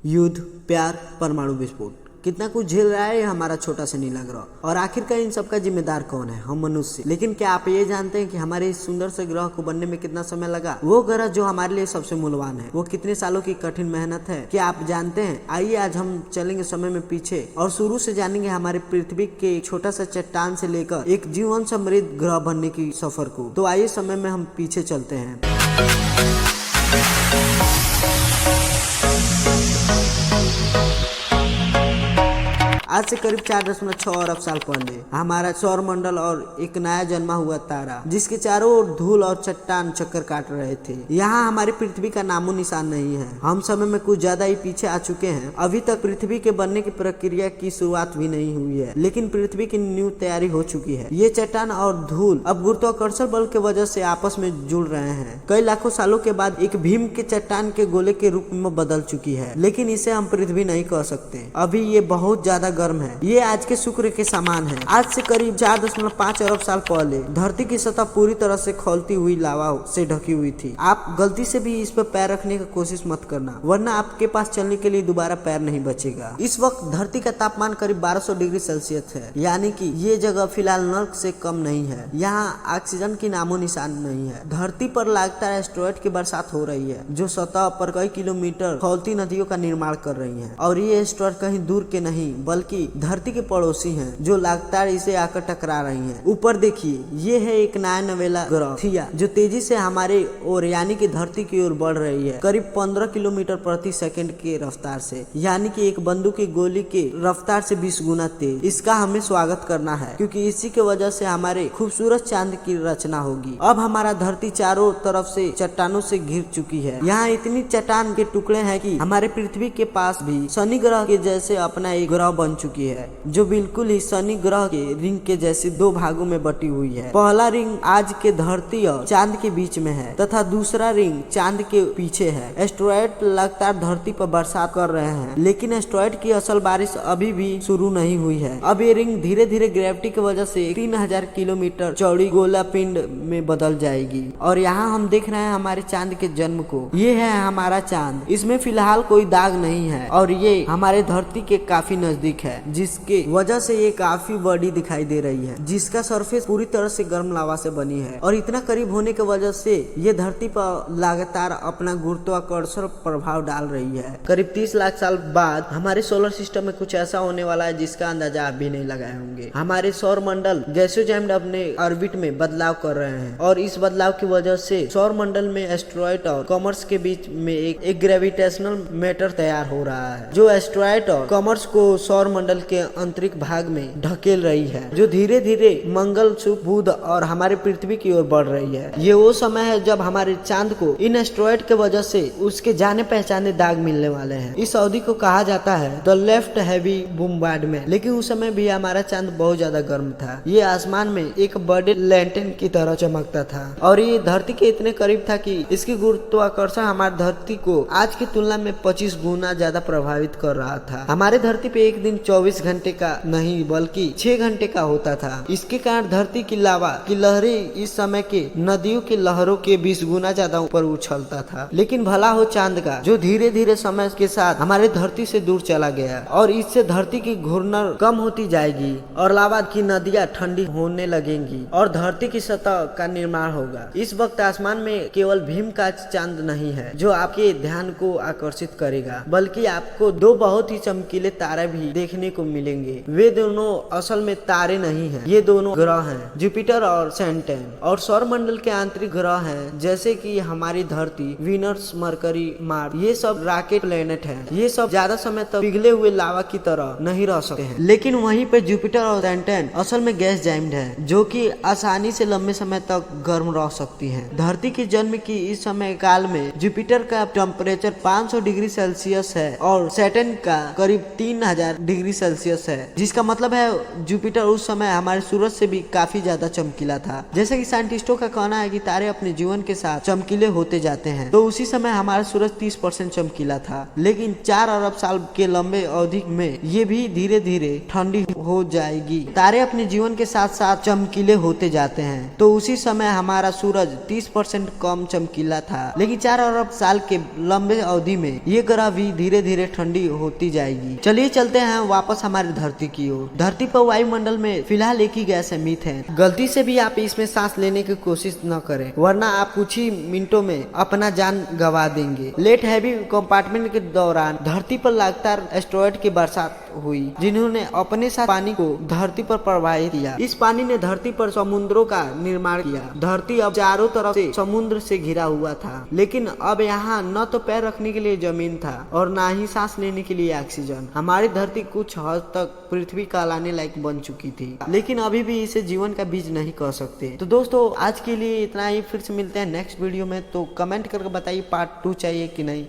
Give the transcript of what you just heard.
युद्ध, प्यार, परमाणु विस्फोट, कितना कुछ झेल रहा है हमारा छोटा सा नीला ग्रह। और आखिरकार इन सब का जिम्मेदार कौन है? हम मनुष्य। लेकिन क्या आप ये जानते हैं कि हमारे इस सुंदर से ग्रह को बनने में कितना समय लगा? वो ग्रह जो हमारे लिए सबसे मूल्यवान है, वो कितने सालों की कठिन मेहनत है, क्या आप जानते हैं? आइए आज हम चलेंगे समय में पीछे और शुरू से जानेंगे हमारे पृथ्वी के एक छोटा सा चट्टान से लेकर एक जीवन समृद्ध ग्रह बनने की सफर को। तो आइए समय में हम पीछे चलते हैं। आज से करीब 4.6 अरब साल पहले हमारा सौर मंडल और एक नया जन्मा हुआ तारा, जिसके चारों ओर धूल और चट्टान चक्कर काट रहे थे। यहाँ हमारी पृथ्वी का नामो निशान नहीं है। हम समय में कुछ ज्यादा ही पीछे आ चुके हैं। अभी तक पृथ्वी के बनने की प्रक्रिया की शुरुआत भी नहीं हुई है, लेकिन पृथ्वी की नींव तैयारी हो चुकी है। ये चट्टान और धूल अब गुरुत्वाकर्षण बल के वजह से आपस में जुड़ रहे हैं। कई लाखों सालों के बाद एक भीम के चट्टान के गोले के रूप में बदल चुकी है, लेकिन इसे हम पृथ्वी नहीं कह सकते। अभी ये बहुत ज्यादा गर्म है। ये आज के शुक्र के समान है। आज से करीब 4.5 अरब साल पहले धरती की सतह पूरी तरह से खौलती हुई लावा से ढकी हुई थी। आप गलती से भी इस पर पैर रखने की कोशिश मत करना, वरना आपके पास चलने के लिए दोबारा पैर नहीं बचेगा। इस वक्त धरती का तापमान करीब 1200 डिग्री सेल्सियस है, यानी कि ये जगह फिलहाल नर्क से कम नहीं है। यहाँ ऑक्सीजन की नामो निशान नहीं है। धरती पर लगातार एस्टेरॉयड की बरसात हो रही है, जो सतह पर कई किलोमीटर खौलती नदियों का निर्माण कर रही है। और ये एस्टेरॉयड कहीं दूर के नहीं बल्कि धरती के पड़ोसी हैं, जो लगातार इसे आकर टकरा रही हैं। ऊपर देखिए, ये है एक नया नवेला ग्रह थिया, जो तेजी से हमारे ओर यानी कि धरती की ओर बढ़ रही है, करीब 15 किलोमीटर प्रति सेकंड के रफ्तार से, यानी कि एक बंदूक की गोली के रफ्तार से 20 गुना तेज। इसका हमें स्वागत करना है, क्योंकि इसी के वजह से हमारे खूबसूरत चांद की रचना होगी। अब हमारा धरती चारों तरफ से चट्टानों से घिर चुकी है। यहाँ इतनी चट्टान के टुकड़े हैं कि हमारे पृथ्वी के पास भी शनि ग्रह के जैसे अपना एक ग्रह बन चुकी है, जो बिल्कुल ही शनि ग्रह के रिंग के जैसे दो भागों में बटी हुई है। पहला रिंग आज के धरती और चांद के बीच में है तथा दूसरा रिंग चांद के पीछे है। एस्टेरॉयड लगातार धरती पर बरसात कर रहे हैं, लेकिन एस्टेरॉयड की असल बारिश अभी भी शुरू नहीं हुई है। अब ये रिंग धीरे धीरे ग्रेविटी की वजह से 3000 किलोमीटर चौड़ी गोला पिंड में बदल जाएगी। और यहाँ हम देख रहे हैं हमारे चांद के जन्म को। ये है हमारा चांद। इसमें फिलहाल कोई दाग नहीं है और ये हमारे धरती के काफी नजदीक है, जिसके वजह से ये काफी बड़ी दिखाई दे रही है, जिसका सरफेस पूरी तरह से गर्म लावा से बनी है। और इतना करीब होने की वजह से ये धरती पर लगातार अपना गुरुत्वाकर्षण प्रभाव डाल रही है। करीब 30 लाख साल बाद हमारे सोलर सिस्टम में कुछ ऐसा होने वाला है जिसका अंदाजा आप भी नहीं लगाए होंगे। हमारे सौर मंडल गैसियोजैम अपने ऑर्बिट में बदलाव कर रहे हैं, और इस बदलाव की वजह से सौर मंडल में एस्टेरॉयड और कॉमर्स के बीच में एक ग्रेविटेशनल मैटर तैयार हो रहा है, जो एस्टेरॉयड और कॉमर्स को सौर मंडल के आंतरिक भाग में ढकेल रही है, जो धीरे धीरे मंगल, शुक्र, बुध और हमारे पृथ्वी की ओर बढ़ रही है। ये वो समय है जब हमारे चांद को इन एस्टेरॉयड के वजह से उसके जाने पहचाने दाग मिलने वाले हैं। इस अवधि को कहा जाता है द लेफ्ट हैवी बॉम्बार्डमेंट। लेकिन उस समय भी हमारा चांद बहुत ज्यादा गर्म था। ये आसमान में एक बड़े लैंटर्न की तरह चमकता था, और ये धरती के इतने करीब था कि इसकी गुरुत्वाकर्षण हमारी धरती को आज की तुलना में 25 गुना ज्यादा प्रभावित कर रहा था। हमारे धरती पे एक दिन 24 घंटे का नहीं बल्कि 6 घंटे का होता था। इसके कारण धरती की लावा की लहरें इस समय के नदियों की लहरों के 20 गुना ज्यादा ऊपर उछलता था। लेकिन भला हो चांद का, जो धीरे धीरे समय के साथ हमारे धरती से दूर चला गया, और इससे धरती की घूर्णन कम होती जाएगी और लावा की नदियां ठंडी होने लगेंगी और धरती की सतह का निर्माण होगा। इस वक्त आसमान में केवल भीम का चांद नहीं है जो आपके ध्यान को आकर्षित करेगा, बल्कि आपको दो बहुत ही चमकीले तारे भी देखने को मिलेंगे। वे दोनों असल में तारे नहीं हैं, ये दोनों ग्रह हैं, जुपिटर और सैटर्न। और सौर मंडल के आंतरिक ग्रह हैं, जैसे कि हमारी धरती, वीनस, मरकरी, मार्स। ये सब रॉकेट प्लेनेट हैं। ये सब ज्यादा समय तक पिघले हुए लावा की तरह नहीं रह सकते हैं, लेकिन वहीं पे जुपिटर और सैटर्न असल में गैस जाइम्ड है, जो कि आसानी से लंबे समय तक गर्म रह सकती हैं। धरती के जन्म की इस समय काल में जुपिटर का टेम्परेचर 500 डिग्री सेल्सियस है और सैटर्न का करीब 3000 डिग्री डिग्री सेल्सियस है, जिसका मतलब है जुपिटर उस समय हमारे सूरज से भी काफी ज्यादा चमकीला था। जैसे कि साइंटिस्टों का कहना है कि तारे अपने जीवन के साथ चमकीले होते जाते हैं, तो उसी समय हमारा सूरज 30% चमकीला था। लेकिन 4 अरब साल के लंबे अवधि में ये भी धीरे धीरे ठंडी हो जाएगी। तारे अपने जीवन के साथ साथ चमकीले होते जाते हैं, तो उसी समय हमारा सूरज 30% कम चमकीला था। लेकिन 4 अरब साल के लंबे अवधि में ये ग्रह भी धीरे धीरे ठंडी होती जाएगी। चलिए चलते हैं वापस हमारी धरती की ओर। धरती पर वायुमंडल में फिलहाल एक ही गैस है, मीथेन। गलती से भी आप इसमें सांस लेने की कोशिश न करें, वरना आप कुछ ही मिनटों में अपना जान गंवा देंगे। लेट हैवी कंपार्टमेंट के दौरान धरती पर लगातार एस्टेरॉयड की बरसात हुई, जिन्होंने अपने साथ पानी को धरती पर प्रवाहित किया। इस पानी ने धरती पर समुद्रों का निर्माण किया। धरती अब चारों तरफ से समुद्र से घिरा हुआ था, लेकिन अब यहाँ न तो पैर रखने के लिए जमीन था और न ही सांस लेने के लिए ऑक्सीजन। हमारी धरती कुछ हद तक पृथ्वी कहलाने लायक बन चुकी थी, लेकिन अभी भी इसे जीवन का बीज नहीं कह सकते। तो दोस्तों आज के लिए इतना ही, फिर से मिलते हैं नेक्स्ट वीडियो में। तो कमेंट करके बताइए पार्ट 2 चाहिए कि नहीं।